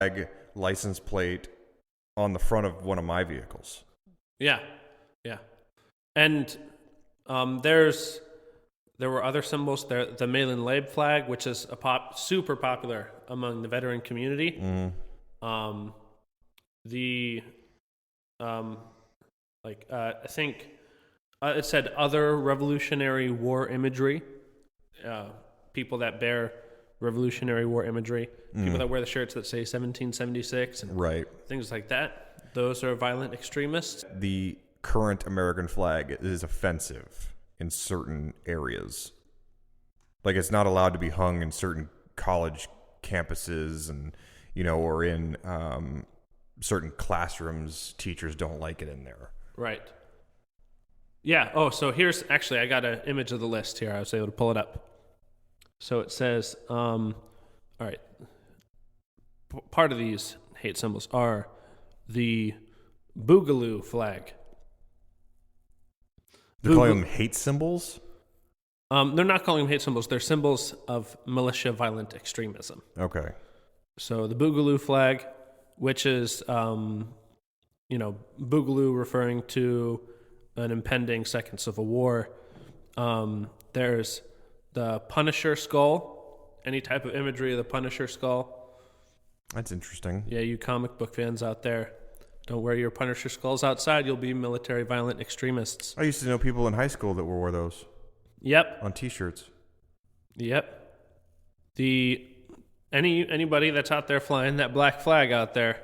flag license plate on the front of one of my vehicles. Yeah. And there were other symbols. There, the Malin Lab flag, which is super popular among the veteran community. Mm. I think it said other Revolutionary War imagery. People that bear Revolutionary War imagery. People that wear the shirts that say 1776 and Right. things like that. Those are violent extremists. The current American flag is offensive in certain areas. Like, it's not allowed to be hung in certain college campuses and, or in certain classrooms. Teachers don't like it in there. Right. Yeah. Oh, so here's actually, I got an image of the list here. I was able to pull it up. So it says, all right, part of these hate symbols are the Boogaloo flag. They're calling them hate symbols? They're not calling them hate symbols. They're symbols of militia violent extremism. Okay. So the Boogaloo flag, which is, Boogaloo referring to an impending second civil war. There's the Punisher skull, any type of imagery of the Punisher skull. That's interesting. Yeah, you comic book fans out there, don't wear your Punisher skulls outside. You'll be military violent extremists. I used to know people in high school that wore those. Yep. On T-shirts. Yep. Anybody that's out there flying that black flag out there,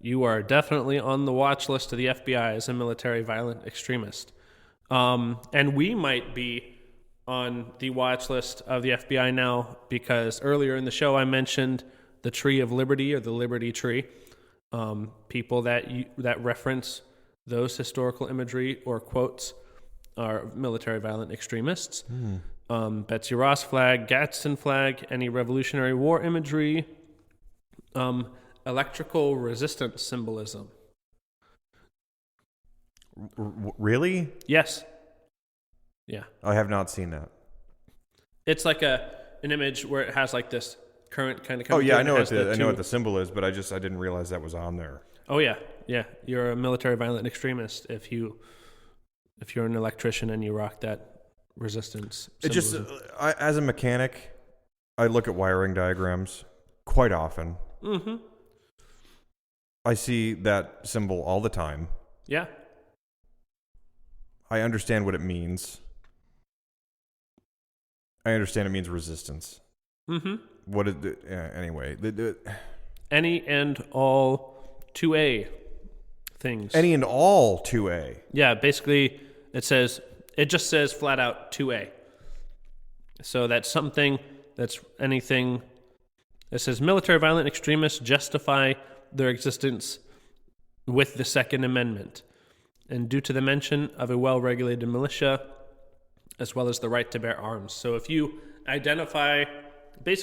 you are definitely on the watch list of the FBI as a military violent extremist. And we might be on the watch list of the FBI now because earlier in the show I mentioned the Tree of Liberty or the Liberty Tree. People that reference those historical imagery or quotes are military violent extremists. Betsy Ross flag, Gadsden flag, any Revolutionary War imagery, electrical resistance symbolism. Really? Yes. Yeah. I have not seen that. It's like an image where it has like this current kind of. Oh yeah, I know what the symbol is, but I didn't realize that was on there. Oh yeah. You're a military violent extremist if you're an electrician and you rock that resistance symbolism. As a mechanic, I look at wiring diagrams quite often. Mm-hmm. I see that symbol all the time. Yeah. I understand what it means. I understand it means resistance. Mm-hmm. What is it? Anyway. Any and all 2A things. Any and all 2A. Yeah, basically it just says flat out 2A. So that's something, that's anything that says military violent extremists justify their existence with the Second Amendment. And due to the mention of a well-regulated militia, as well as the right to bear arms. So if you identify with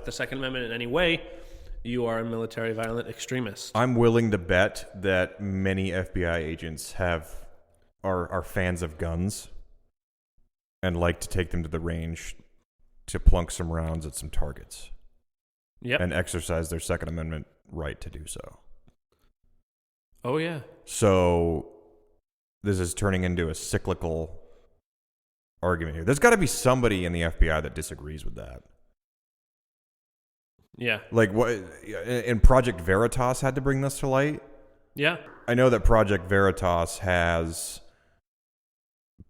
the Second Amendment in any way, you are a military violent extremist. I'm willing to bet that many FBI agents are fans of guns and like to take them to the range to plunk some rounds at some targets. Yep. And exercise their Second Amendment right to do so. Oh, yeah. So this is turning into a cyclical argument here. There's got to be somebody in the FBI that disagrees with that. Yeah. Like, what? And Project Veritas had to bring this to light? Yeah. I know that Project Veritas has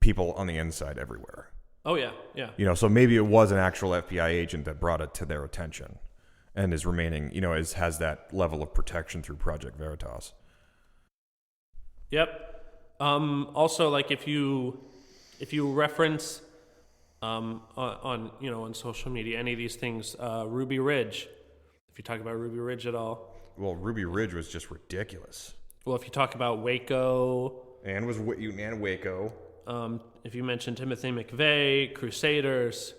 people on the inside everywhere. Oh, yeah. Yeah. So maybe it was an actual FBI agent that brought it to their attention and is remaining, has that level of protection through Project Veritas. Yep. Also, like if you reference on social media any of these things, Ruby Ridge. If you talk about Ruby Ridge at all. Well, Ruby Ridge was just ridiculous. Well, if you talk about Waco, and Waco. If you mention Timothy McVeigh, Crusaders,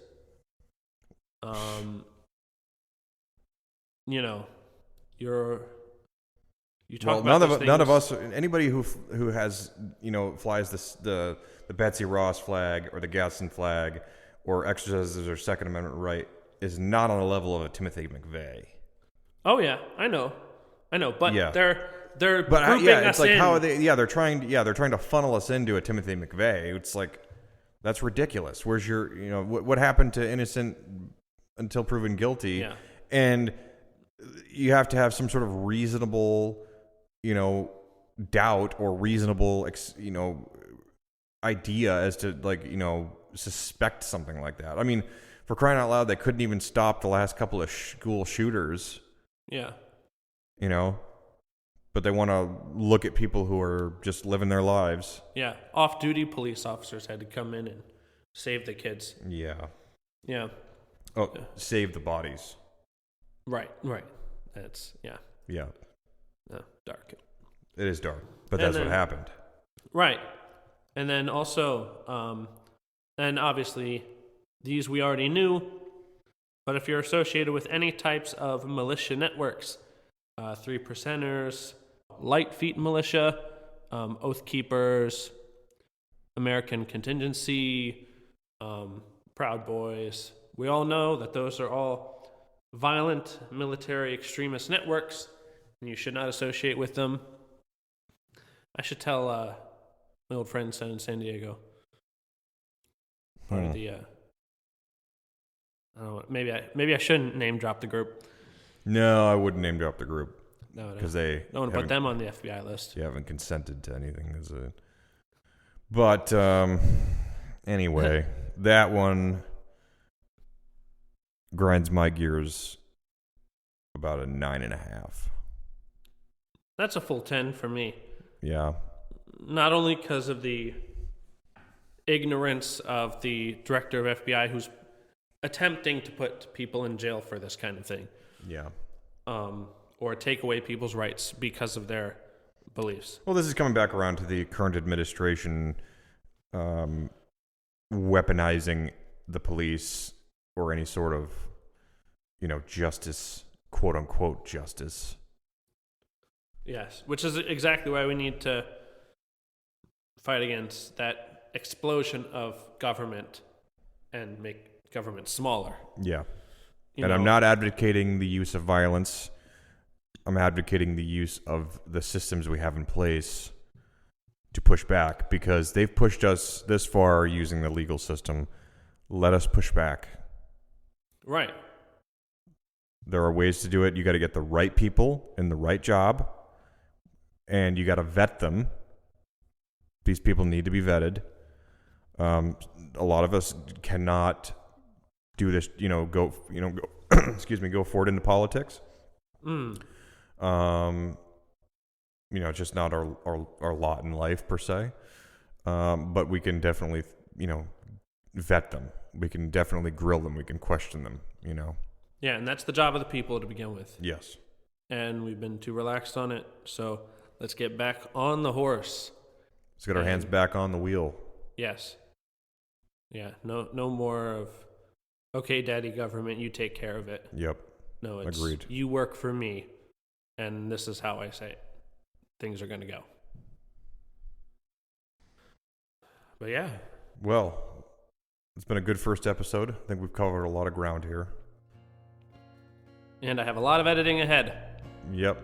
you talk about none of us, anybody who has flies the Betsy Ross flag or the Gadsden flag or exercises their Second Amendment right is not on the level of a Timothy McVeigh. Oh yeah, I know, but Yeah. they're But grouping yeah, it's us like in. how are they? Yeah, they're trying to funnel us into a Timothy McVeigh. It's like that's ridiculous. Where's your what happened to innocent until proven guilty? Yeah. And you have to have some sort of reasonable, doubt or reasonable, idea as to suspect something like that. I mean, for crying out loud, they couldn't even stop the last couple of school shooters. Yeah. But they want to look at people who are just living their lives. Yeah. Off-duty police officers had to come in and save the kids. Yeah. Yeah. Oh, save the bodies. Right. That's Yeah. dark. It is dark, but that's what happened. Right. And then also, and obviously, these we already knew, but if you're associated with any types of militia networks, 3%ers, Light Feet Militia, Oath Keepers, American Contingency, Proud Boys, we all know that those are all violent military extremist networks, and you should not associate with them. I should tell my old friend in San Diego. Part of the, I don't know, maybe I shouldn't name drop the group. No, I wouldn't name drop the group. No, because they don't want to put them on the FBI list. You haven't consented to anything, is it? But anyway, that one grinds my gears about a 9.5. That's a full 10 for me. Yeah. Not only because of the ignorance of the director of FBI who's attempting to put people in jail for this kind of thing. Yeah. Or take away people's rights because of their beliefs. Well, this is coming back around to the current administration weaponizing the police or any sort of, justice, quote unquote justice. Yes, which is exactly why we need to fight against that explosion of government and make government smaller. Yeah. I'm not advocating the use of violence. I'm advocating the use of the systems we have in place to push back, because they've pushed us this far using the legal system. Let us push back. Right. There are ways to do it. You got to get the right people in the right job, and you got to vet them. These people need to be vetted. A lot of us cannot do this, go go forward into politics. It's just not our lot in life per se. But we can definitely, vet them. We can definitely grill them. We can question them, Yeah, and that's the job of the people to begin with. Yes. And we've been too relaxed on it, so let's get back on the horse. Let's get our hands back on the wheel. Yes. Yeah, no more of, okay, daddy government, you take care of it. Yep. No, it's agreed. You work for me, and this is how I say it. Things are going to go. But yeah. Well, it's been a good first episode. I think we've covered a lot of ground here. And I have a lot of editing ahead. Yep.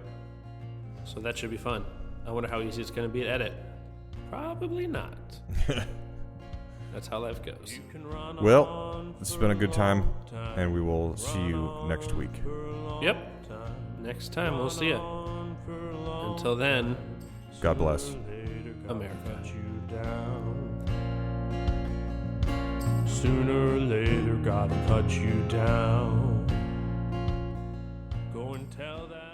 So that should be fun. I wonder how easy it's going to be to edit. Probably not. That's how life goes. Well, it's been a good time, and we will see you next week. Yep. Next time, we'll see you. Until then, God bless. America. Sooner or later, gotta cut you down. Go and tell that.